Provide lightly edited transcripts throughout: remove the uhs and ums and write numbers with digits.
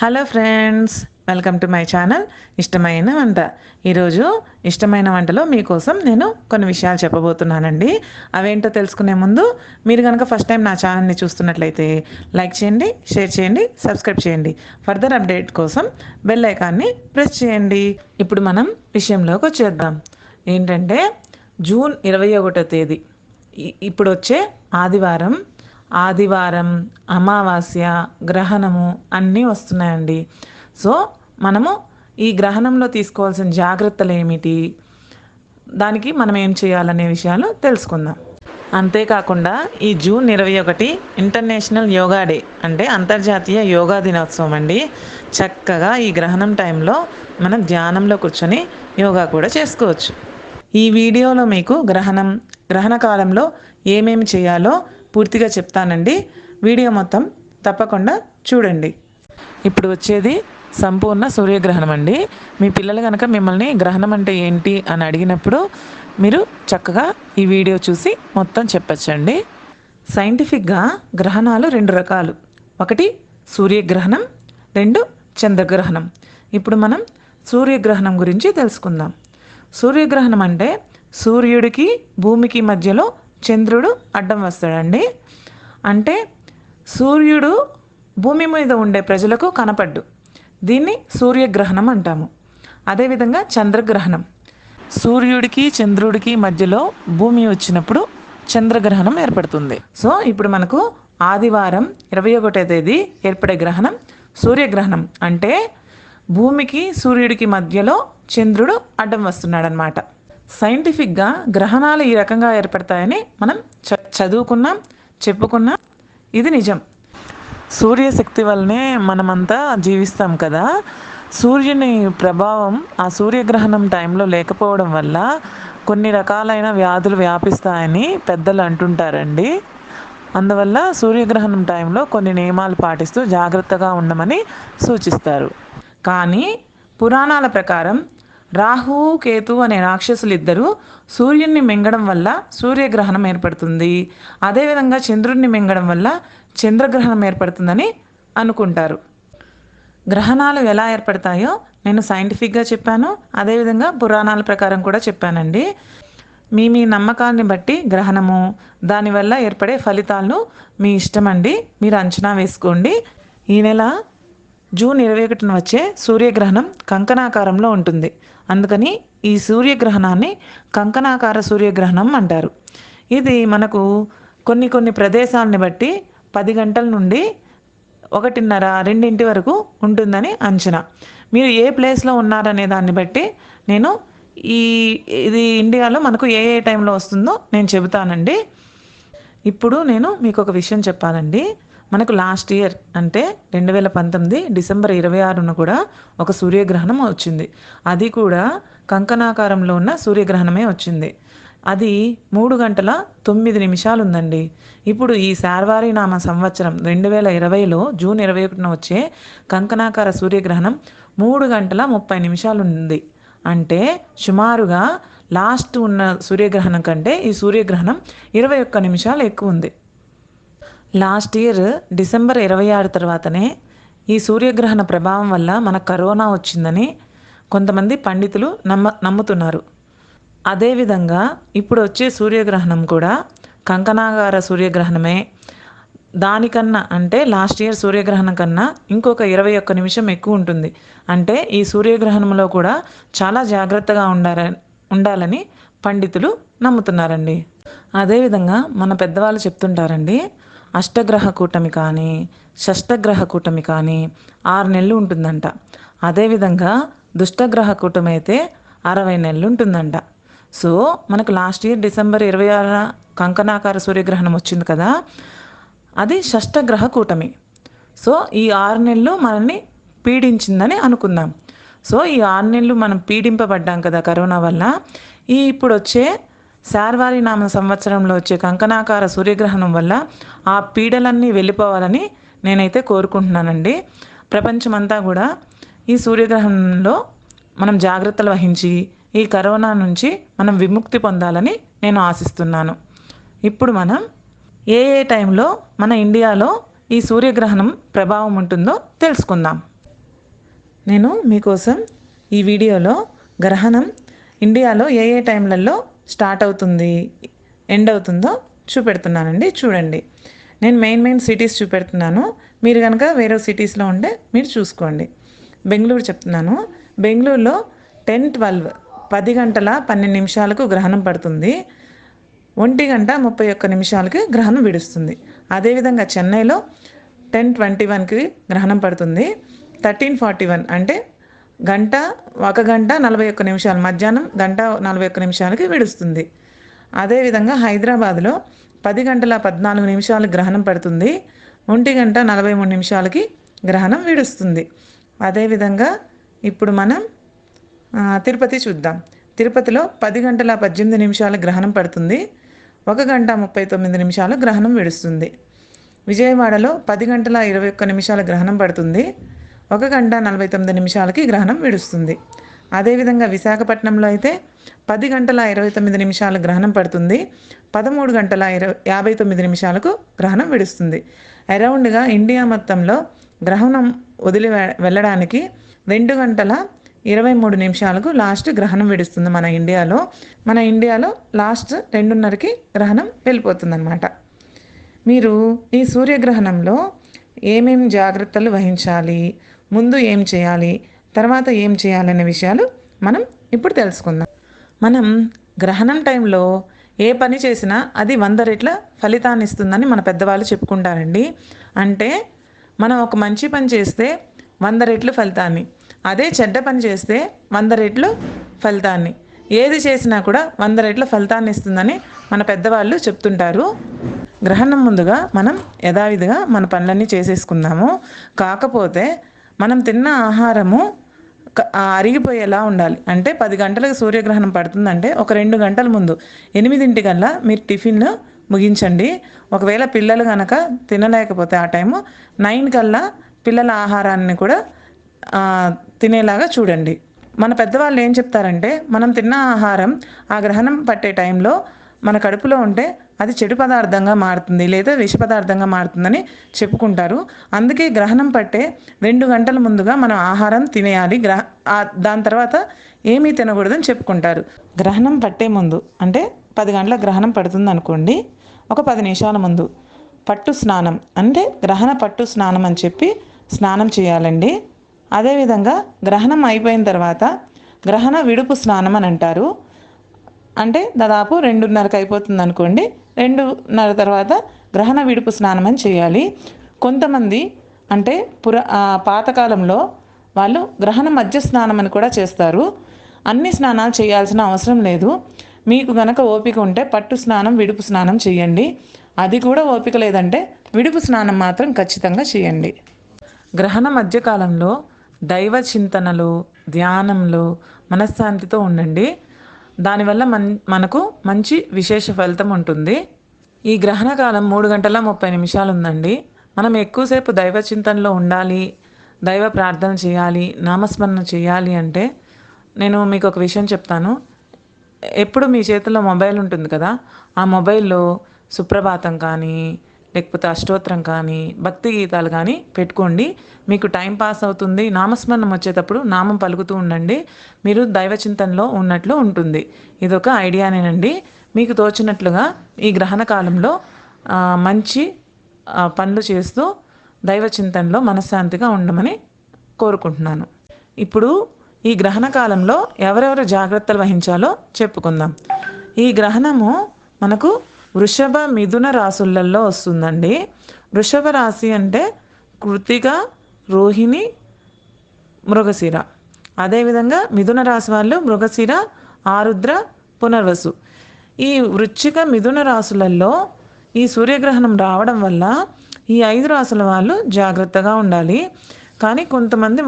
Hello friends, welcome to my channel ఇష్టమైన వంట. ఈరోజు ఇష్టమైన వంటలో మీకోసం నేను కొన్ని విషయాలు చెప్పబోతున్నానండి. అవేంటో తెలుసుకునే ముందు మీరు కనుక ఫస్ట్ టైం నా ఛానల్ని చూస్తున్నట్లయితే లైక్ చేయండి, షేర్ చేయండి, సబ్స్క్రైబ్ చేయండి. ఫర్దర్ అప్డేట్ కోసం బెల్ ఐకాన్ని ప్రెస్ చేయండి. ఇప్పుడు మనం విషయంలోకి వచ్చేద్దాం. ఏంటంటే జూన్ 21వ తేదీ ఇప్పుడు వచ్చే ఆదివారం అమావాస్య గ్రహణము అన్నీ వస్తున్నాయండి. సో మనము ఈ గ్రహణంలో తీసుకోవాల్సిన జాగ్రత్తలు ఏమిటి, దానికి మనం ఏం చేయాలనే విషయాలు తెలుసుకుందాం. అంతేకాకుండా ఈ జూన్ 21 ఇంటర్నేషనల్ యోగా డే, అంటే అంతర్జాతీయ యోగా దినోత్సవం అండి. చక్కగా ఈ గ్రహణం టైంలో మనం ధ్యానంలో కూర్చొని యోగా కూడా చేసుకోవచ్చు. ఈ వీడియోలో మీకు గ్రహణ కాలంలో ఏమేమి చేయాలో పూర్తిగా చెప్తానండి. వీడియో మొత్తం తప్పకుండా చూడండి. ఇప్పుడు వచ్చేది సంపూర్ణ సూర్యగ్రహణం అండి. మీ పిల్లలు కనుక మిమ్మల్ని గ్రహణం అంటే ఏంటి అని అడిగినప్పుడు మీరు చక్కగా ఈ వీడియో చూసి మొత్తం చెప్పచ్చండి. సైంటిఫిక్గా గ్రహణాలు 2 రకాలు. ఒకటి సూర్యగ్రహణం, 2 చంద్రగ్రహణం. ఇప్పుడు మనం సూర్యగ్రహణం గురించి తెలుసుకుందాం. సూర్యగ్రహణం అంటే సూర్యుడికి భూమికి మధ్యలో చంద్రుడు అడ్డం వస్తాడండి. అంటే సూర్యుడు భూమి మీద ఉండే ప్రజలకు కనపడ్డు. దీన్ని సూర్యగ్రహణం అంటాము. అదేవిధంగా చంద్రగ్రహణం, సూర్యుడికి చంద్రుడికి మధ్యలో భూమి వచ్చినప్పుడు చంద్రగ్రహణం ఏర్పడుతుంది. సో ఇప్పుడు మనకు ఆదివారం 21వ తేదీ ఏర్పడే గ్రహణం సూర్యగ్రహణం. అంటే భూమికి సూర్యుడికి మధ్యలో చంద్రుడు అడ్డం వస్తున్నాడనమాట. సైంటిఫిక్గా గ్రహణాలు ఈ రకంగా ఏర్పడతాయని మనం చదువుకున్నాం, చెప్పుకున్నాం. ఇది నిజం. సూర్యశక్తి వల్లనే మనమంతా జీవిస్తాం కదా. సూర్యుని ప్రభావం ఆ సూర్యగ్రహణం టైంలో లేకపోవడం వల్ల కొన్ని రకాలైన వ్యాధులు వ్యాపిస్తాయని పెద్దలు అంటుంటారండి. అందువల్ల సూర్యగ్రహణం టైంలో కొన్ని నియమాలు పాటిస్తూ జాగ్రత్తగా ఉండమని సూచిస్తారు. కానీ పురాణాల ప్రకారం రాహువు కేతు అనే రాక్షసులు ఇద్దరు సూర్యుడిని మింగడం వల్ల సూర్యగ్రహణం ఏర్పడుతుంది. అదేవిధంగా చంద్రుడిని మింగడం వల్ల చంద్రగ్రహణం ఏర్పడుతుందని అనుకుంటారు. గ్రహణాలు ఎలా ఏర్పడతాయో నేను సైంటిఫిక్గా చెప్పాను, అదేవిధంగా పురాణాల ప్రకారం కూడా చెప్పానండి. మీ నమ్మకాన్ని బట్టి గ్రహణము, దానివల్ల ఏర్పడే ఫలితాలను మీ ఇష్టం అండి, మీరు అంచనా వేసుకోండి. ఈ నెల జూన్ 21న వచ్చే సూర్యగ్రహణం కంకణాకారంలో ఉంటుంది. అందుకని ఈ సూర్యగ్రహణాన్ని కంకణాకార సూర్యగ్రహణం అంటారు. ఇది మనకు కొన్ని ప్రదేశాలని బట్టి 10 గంటల నుండి 1:30, 2 వరకు ఉంటుందని అంచనా. మీరు ఏ ప్లేస్లో ఉన్నారనే దాన్ని బట్టి నేను ఇది ఇండియాలో మనకు ఏ టైంలో వస్తుందో నేను చెబుతానండి. ఇప్పుడు నేను మీకు ఒక విషయం చెప్పాలండి. మనకు లాస్ట్ ఇయర్ అంటే 2019 డిసెంబర్ 26న కూడా ఒక సూర్యగ్రహణం వచ్చింది. అది కూడా కంకణాకారంలో ఉన్న సూర్యగ్రహణమే వచ్చింది. అది 3 గంటల 9 నిమిషాలు ఉందండి. ఇప్పుడు ఈ శార్వారినామ సంవత్సరం 2020లో జూన్ 21న వచ్చే కంకణాకార సూర్యగ్రహణం 3 గంటల 30 నిమిషాలు ఉంది. అంటే సుమారుగా లాస్ట్ ఉన్న సూర్యగ్రహణం కంటే ఈ సూర్యగ్రహణం 21 నిమిషాలు ఎక్కువ ఉంది. లాస్ట్ ఇయర్ డిసెంబర్ 26 తర్వాతనే ఈ సూర్యగ్రహణ ప్రభావం వల్ల మనకు కరోనా వచ్చిందని కొంతమంది పండితులు నమ్ముతున్నారు. అదేవిధంగా ఇప్పుడు వచ్చే సూర్యగ్రహణం కూడా కంకణాకార సూర్యగ్రహణమే. దానికన్నా అంటే లాస్ట్ ఇయర్ సూర్యగ్రహణం కన్నా ఇంకొక 21 నిమిషం ఎక్కువ ఉంటుంది. అంటే ఈ సూర్యగ్రహణంలో కూడా చాలా జాగ్రత్తగా ఉండాలని పండితులు నమ్ముతున్నారండి. అదేవిధంగా మన పెద్దవాళ్ళు చెప్తుంటారండి, అష్టగ్రహ కూటమి కానీ షష్టగ్రహ కూటమి కానీ 6 నెలలు ఉంటుందంట. అదేవిధంగా దుష్టగ్రహ కూటమి అయితే 60 నెలలు ఉంటుందంట. సో మనకు లాస్ట్ ఇయర్ డిసెంబర్ 26న కంకణాకార సూర్యగ్రహణం వచ్చింది కదా, అది షష్టగ్రహ కూటమి. సో ఈ 6 నెలలు మనల్ని పీడించిందని అనుకుందాం. సో ఈ 6 నెలలు మనం పీడింపబడ్డాం కదా కరోనా వల్ల. ఇప్పుడు వచ్చే శార్వారినామ సంవత్సరంలో వచ్చే కంకణాకార సూర్యగ్రహణం వల్ల ఆ పీడలన్నీ వెళ్ళిపోవాలని నేనైతే కోరుకుంటున్నానండి. ప్రపంచమంతా కూడా ఈ సూర్యగ్రహణంలో మనం జాగ్రత్తలు వహించి ఈ కరోనా నుంచి మనం విముక్తి పొందాలని నేను ఆశిస్తున్నాను. ఇప్పుడు మనం ఏ టైంలో మన ఇండియాలో ఈ సూర్యగ్రహణం ప్రభావం ఉంటుందో తెలుసుకుందాం. నేను మీకోసం ఈ వీడియోలో గ్రహణం ఇండియాలో ఏ ఏ టైంలలో స్టార్ట్ అవుతుంది, ఎండ్ అవుతుందో చూపెడుతున్నానండి. చూడండి, నేను మెయిన్ సిటీస్ చూపెడుతున్నాను. మీరు కనుక వేరే సిటీస్లో ఉంటే మీరు చూసుకోండి. బెంగళూరు చెప్తున్నాను. బెంగళూరులో 10:12 10 గంటల 12 నిమిషాలకు గ్రహణం పడుతుంది. 1:31 గ్రహణం విడుస్తుంది. అదేవిధంగా చెన్నైలో 10:21కి గ్రహణం పడుతుంది. 13:41 అంటే 1 గంట 41 నిమిషాలు, మధ్యాహ్నం 1:41 విడుస్తుంది. అదేవిధంగా హైదరాబాద్లో 10:14 గ్రహణం పడుతుంది. 1:43 గ్రహణం విడుస్తుంది. అదేవిధంగా ఇప్పుడు మనం తిరుపతి చూద్దాం. తిరుపతిలో 10:18 గ్రహణం పడుతుంది. 1:39 గ్రహణం విడుస్తుంది. విజయవాడలో 10:21 గ్రహణం పడుతుంది. 1:49 గ్రహణం విడుస్తుంది. అదేవిధంగా విశాఖపట్నంలో అయితే 10:29 గ్రహణం పడుతుంది. 13:59 గ్రహణం విడుస్తుంది. అరౌండ్గా ఇండియా మొత్తంలో గ్రహణం వదిలి వెళ్ళడానికి 2:23 లాస్ట్ గ్రహణం విడుస్తుంది. మన ఇండియాలో లాస్ట్ 2:30కి గ్రహణం వెళ్ళిపోతుంది అన్నమాట. మీరు ఈ సూర్యగ్రహణంలో ఏమేమి జాగ్రత్తలు వహించాలి, ముందు ఏం చేయాలి, తర్వాత ఏం చేయాలనే విషయాలు మనం ఇప్పుడు తెలుసుకుందాం. మనం గ్రహణం టైంలో ఏ పని చేసినా అది 100 రెట్ల ఫలితాన్ని ఇస్తుందని మన పెద్దవాళ్ళు చెప్పుకుంటారండి. అంటే మనం ఒక మంచి పని చేస్తే 100 రెట్లు ఫలితాన్ని, అదే చెడ్డ పని చేస్తే 100 రెట్లు ఫలితాన్ని, ఏది చేసినా కూడా 100 రెట్ల ఫలితాన్ని ఇస్తుందని మన పెద్దవాళ్ళు చెప్తుంటారు. గ్రహణం ముందుగా మనం యథావిధిగా మన పనులన్నీ చేసేసుకుందాము. కాకపోతే మనం తిన్న ఆహారము అరిగిపోయేలా ఉండాలి. అంటే 10 గంటలకు సూర్యగ్రహణం పడుతుందంటే ఒక 2 గంటల ముందు 8 మీరు టిఫిన్ ముగించండి. ఒకవేళ పిల్లలు కనుక తినలేకపోతే ఆ టైము 9 పిల్లల ఆహారాన్ని కూడా తినేలాగా చూడండి. మన పెద్దవాళ్ళు ఏం చెప్తారంటే, మనం తిన్న ఆహారం ఆ గ్రహణం పట్టే టైంలో మన కడుపులో ఉంటే అది చెడు పదార్థంగా మారుతుంది, లేదా విష పదార్థంగా మారుతుందని చెప్పుకుంటారు. అందుకే గ్రహణం పట్టే 2 గంటల ముందుగా మనం ఆహారం తినేయాలి. దాని తర్వాత ఏమీ తినకూడదని చెప్పుకుంటారు. గ్రహణం పట్టే ముందు అంటే 10 గంటల గ్రహణం పడుతుంది అనుకోండి, ఒక 10 నిమిషాల ముందు పట్టు స్నానం, అంటే గ్రహణ పట్టు స్నానం అని చెప్పి స్నానం చేయాలండి. అదేవిధంగా గ్రహణం అయిపోయిన తర్వాత గ్రహణ విడుపు స్నానం అని అంటారు. అంటే దాదాపు 2:30కి అయిపోతుంది అనుకోండి, 2:30 తర్వాత గ్రహణ విడుపు స్నానం అని చేయాలి. కొంతమంది అంటే పాతకాలంలో వాళ్ళు గ్రహణ మధ్య స్నానం అని కూడా చేస్తారు. అన్ని స్నానాలు చేయాల్సిన అవసరం లేదు. మీకు గనక ఓపిక ఉంటే పట్టు స్నానం, విడుపు స్నానం చేయండి. అది కూడా ఓపిక లేదంటే విడుపు స్నానం మాత్రం ఖచ్చితంగా చేయండి. గ్రహణ మధ్యకాలంలో దైవ చింతనలు, ధ్యానంలో మనశ్శాంతితో ఉండండి. దానివల్ల మనకు మంచి విశేష ఫలితం ఉంటుంది. ఈ గ్రహణ కాలం 3:30 ఉందండి. మనం ఎక్కువసేపు దైవ చింతనలో ఉండాలి, దైవ ప్రార్థన చేయాలి, నామస్మరణ చేయాలి అంటే నేను మీకు ఒక విషయం చెప్తాను. ఎప్పుడు మీ చేతిలో మొబైల్ ఉంటుంది కదా, ఆ మొబైల్లో సుప్రభాతం కానీ, లేకపోతే అష్టోత్తరం కానీ, భక్తి గీతాలు కానీ పెట్టుకోండి. మీకు టైం పాస్ అవుతుంది. నామస్మరణం వచ్చేటప్పుడు నామం పలుకుతూ ఉండండి. మీరు దైవ చింతనలో ఉన్నట్లు ఉంటుంది. ఇదొక ఐడియానేనండి. మీకు తోచినట్లుగా ఈ గ్రహణ కాలంలో మంచి పనులు చేస్తూ దైవ చింతనలో మనశ్శాంతిగా ఉండమని కోరుకుంటున్నాను. ఇప్పుడు ఈ గ్రహణ కాలంలో ఎవరెవరు జాగ్రత్తలు వహించాలో చెప్పుకుందాం. ఈ గ్రహణము మనకు వృషభ, మిథున రాశులలో వస్తుందండి. వృషభ రాశి అంటే కృత్తిక, రోహిణి, మృగశిర. అదేవిధంగా మిథున రాశి వాళ్ళు మృగశిర, ఆరుద్ర, పునర్వసు. ఈ వృశ్చిక, మిథున రాశులలో ఈ సూర్యగ్రహణం రావడం వల్ల ఈ 5 రాశుల వాళ్ళు జాగ్రత్తగా ఉండాలి. కానీ కొంతమంది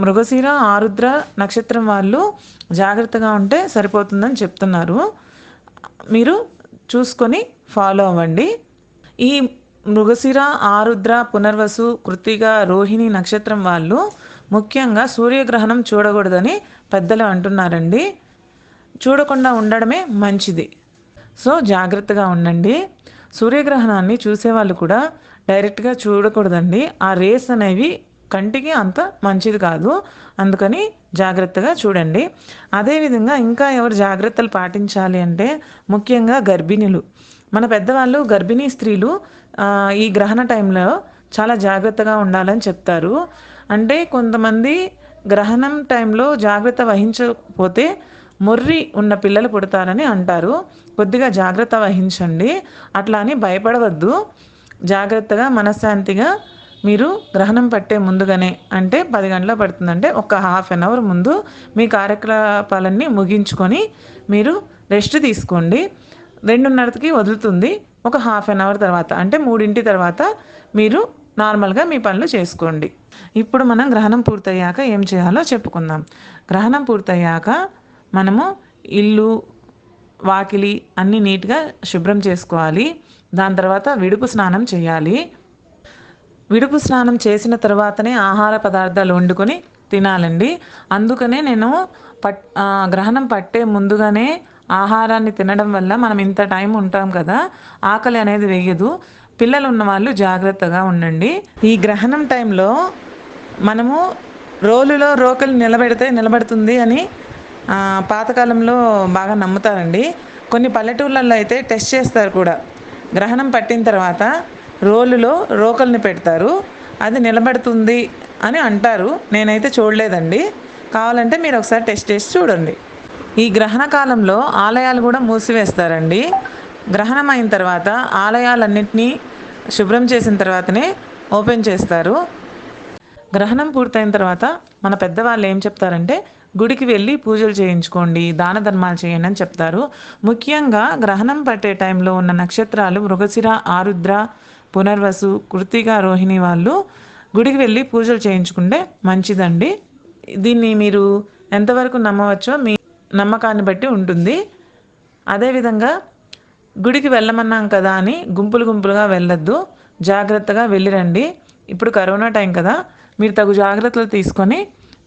మృగశిర, ఆరుద్ర నక్షత్రం వాళ్ళు జాగ్రత్తగా ఉంటే సరిపోతుందని చెప్తున్నారు. మీరు చూసుకొని ఫాలో అవ్వండి. ఈ మృగశిర, ఆరుద్ర, పునర్వసు, కృత్తిక, రోహిణి నక్షత్రం వాళ్ళు ముఖ్యంగా సూర్యగ్రహణం చూడకూడదని పెద్దలు అంటున్నారండి. చూడకుండా ఉండడమే మంచిది. సో జాగ్రత్తగా ఉండండి. సూర్యగ్రహణాన్ని చూసేవాళ్ళు కూడా డైరెక్ట్గా చూడకూడదండి. ఆ రేస్ అనేవి కంటికి అంత మంచిది కాదు. అందుకని జాగ్రత్తగా చూడండి. అదేవిధంగా ఇంకా ఎవరు జాగ్రత్తలు పాటించాలి అంటే ముఖ్యంగా గర్భిణులు. మన పెద్దవాళ్ళు గర్భిణీ స్త్రీలు ఈ గ్రహణ టైంలో చాలా జాగ్రత్తగా ఉండాలని చెప్తారు. అంటే కొంతమంది గ్రహణం టైంలో జాగ్రత్త వహించకపోతే మొర్రి ఉన్న పిల్లలు పుడతారని అంటారు. కొద్దిగా జాగ్రత్త వహించండి. అట్లా అని భయపడవద్దు. జాగ్రత్తగా మనశ్శాంతిగా మీరు గ్రహణం పట్టే ముందుగానే, అంటే 10 గంటలకు పడుతుందంటే ఒక హాఫ్ అన్ అవర్ ముందు మీ కార్యకలాపాలన్నీ ముగించుకొని మీరు రెస్ట్ తీసుకోండి. 2:30కి వదులుతుంది. ఒక హాఫ్ అన్ అవర్ తర్వాత అంటే 3 తర్వాత మీరు నార్మల్గా మీ పనులు చేసుకోండి. ఇప్పుడు మనం గ్రహణం పూర్తయ్యాక ఏం చేయాలో చెప్పుకుందాం. గ్రహణం పూర్తయ్యాక మనము ఇల్లు వాకిలి అన్నీ నీట్గా శుభ్రం చేసుకోవాలి. దాని తర్వాత విడుపు స్నానం చేయాలి. విడుపు స్నానం చేసిన తర్వాతనే ఆహార పదార్థాలు వండుకొని తినాలండి. అందుకనే నేను గ్రహణం పట్టే ముందుగానే ఆహారాన్ని తినడం వల్ల మనం ఇంత టైం ఉంటాం కదా, ఆకలి అనేది వేయదు. పిల్లలు ఉన్న వాళ్ళు జాగ్రత్తగా ఉండండి. ఈ గ్రహణం టైంలో మనము రోలులో రోకలు నిలబడుతుంది అని పాతకాలంలో బాగా నమ్ముతారండి. కొన్ని పల్లెటూళ్ళల్లో అయితే టెస్ట్ చేస్తారు కూడా. గ్రహణం పట్టిన తర్వాత రోలులో రోకల్ని పెడతారు, అది నిలబడుతుంది అని అంటారు. నేనైతే చూడలేదండి. కావాలంటే మీరు ఒకసారి టెస్ట్ చేసి చూడండి. ఈ గ్రహణ కాలంలో ఆలయాలు కూడా మూసివేస్తారండి. గ్రహణం అయిన తర్వాత ఆలయాలన్నింటినీ శుభ్రం చేసిన తర్వాతనే ఓపెన్ చేస్తారు. గ్రహణం పూర్తయిన తర్వాత మన పెద్దవాళ్ళు ఏం చెప్తారంటే గుడికి వెళ్ళి పూజలు చేయించుకోండి, దాన ధర్మాలు చేయండి అని చెప్తారు. ముఖ్యంగా గ్రహణం పట్టే టైంలో ఉన్న నక్షత్రాలు మృగశిర, ఆరుద్ర, పునర్వసు, కృత్తిక, రోహిణి వాళ్ళు గుడికి వెళ్ళి పూజలు చేయించుకుంటే మంచిదండి. దీన్ని మీరు ఎంతవరకు నమ్మవచ్చో మీ నమ్మకాన్ని బట్టి ఉంటుంది. అదేవిధంగా గుడికి వెళ్ళమన్నాం కదా అని గుంపులుగా వెళ్ళొద్దు. జాగ్రత్తగా వెళ్ళిరండి. ఇప్పుడు కరోనా టైం కదా, మీరు తగు జాగ్రత్తలు తీసుకొని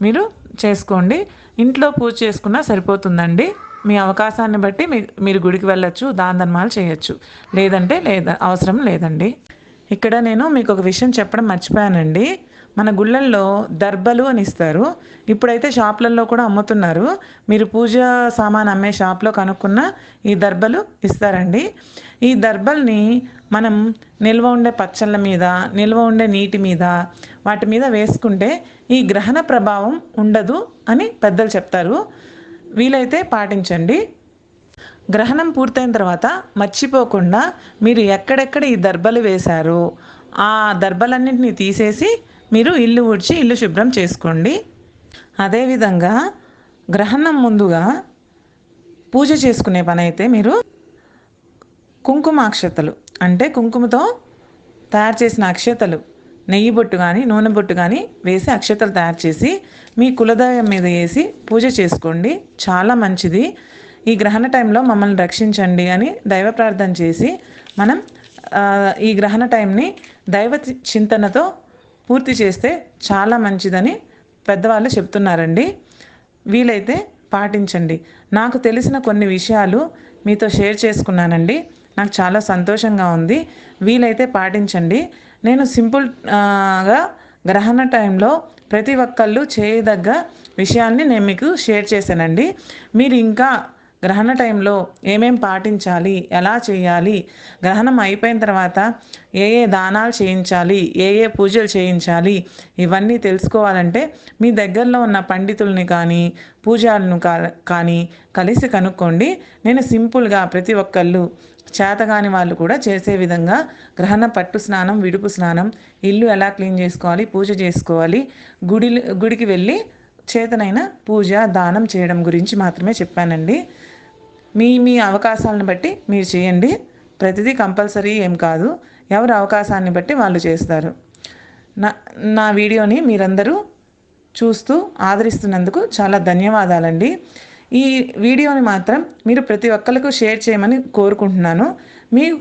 మీరు చేసుకోండి. ఇంట్లో పూజ చేసుకున్నా సరిపోతుందండి. మీ అవకాశాన్ని బట్టి మీరు గుడికి వెళ్ళొచ్చు, దాన ధర్మాలు చేయొచ్చు. లేదంటే అవసరం లేదండి. ఇక్కడ నేను మీకు ఒక విషయం చెప్పడం మర్చిపోయానండి. మన గుళ్ళల్లో దర్బలు అని ఇస్తారు. ఇప్పుడైతే షాప్లలో కూడా అమ్ముతున్నారు. మీరు పూజ సామాన్ అమ్మే షాప్లో కనుక్కున్న ఈ దర్బలు ఇస్తారండి. ఈ దర్బల్ని మనం నిల్వ ఉండే పచ్చళ్ళ మీద, నిల్వ ఉండే నీటి మీద, వాటి మీద వేసుకుంటే ఈ గ్రహణ ప్రభావం ఉండదు అని పెద్దలు చెప్తారు. వీలైతే పాటించండి. గ్రహణం పూర్తయిన తర్వాత మర్చిపోకుండా మీరు ఎక్కడెక్కడ ఈ దర్బలు వేశారో ఆ దర్బలన్నింటినీ తీసేసి మీరు ఇల్లు ఊడ్చి ఇల్లు శుభ్రం చేసుకోండి. అదేవిధంగా గ్రహణం ముందుగా పూజ చేసుకునే పని అయితే మీరు కుంకుమ అక్షతలు, అంటే కుంకుమతో తయారు చేసిన అక్షతలు, నెయ్యి బొట్టు కానీ నూనె బొట్టు కానీ వేసి అక్షతలు తయారు చేసి మీ కులదైవం మీద వేసి పూజ చేసుకోండి. చాలా మంచిది. ఈ గ్రహణ టైంలో మమ్మల్ని రక్షించండి అని దైవ ప్రార్థన చేసి మనం ఈ గ్రహణ టైంని దైవ చింతనతో పూర్తి చేస్తే చాలా మంచిదని పెద్దవాళ్ళు చెప్తున్నారండి. వీలైతే పాటించండి. నాకు తెలిసిన కొన్ని విషయాలు మీతో షేర్ చేసుకున్నానండి. నాకు చాలా సంతోషంగా ఉంది. వీలైతే పాటించండి. నేను సింపుల్గా గ్రహణ టైంలో ప్రతి ఒక్కళ్ళు చేయదగ్గ విషయాల్ని నేను మీకు షేర్ చేశానండి. మీరు ఇంకా గ్రహణ టైంలో ఏమేం పాటించాలి, ఎలా చేయాలి, గ్రహణం అయిపోయిన తర్వాత ఏ దానాలు చేయించాలి, ఏ పూజలు చేయించాలి, ఇవన్నీ తెలుసుకోవాలంటే మీ దగ్గరలో ఉన్న పండితుల్ని కానీ పూజారులను కానీ కలిసి కనుక్కోండి. నేను సింపుల్గా ప్రతి ఒక్కళ్ళు చేతగాని వాళ్ళు కూడా చేసే విధంగా గ్రహణ పట్టు స్నానం, విడుపు స్నానం, ఇల్లు ఎలా క్లీన్ చేసుకోవాలి, పూజ చేసుకోవాలి, గుడికి వెళ్ళి చేతనైన పూజ దానం చేయడం గురించి మాత్రమే చెప్పానండి. మీ అవకాశాలను బట్టి మీరు చేయండి. ప్రతిదీ కంపల్సరీ ఏం కాదు. ఎవరి అవకాశాన్ని బట్టి వాళ్ళు చేస్తారు. నా వీడియోని మీరందరూ చూస్తూ ఆదరిస్తున్నందుకు చాలా ధన్యవాదాలండి. ఈ వీడియోని మాత్రం మీరు ప్రతి ఒక్కరికి షేర్ చేయమని కోరుకుంటున్నాను. మీకు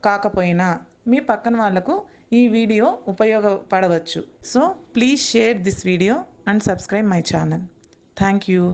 కాకపోయినా మీ పక్కన వాళ్ళకు ఈ వీడియో ఉపయోగపడవచ్చు. So please share this video and subscribe my channel. Thank you.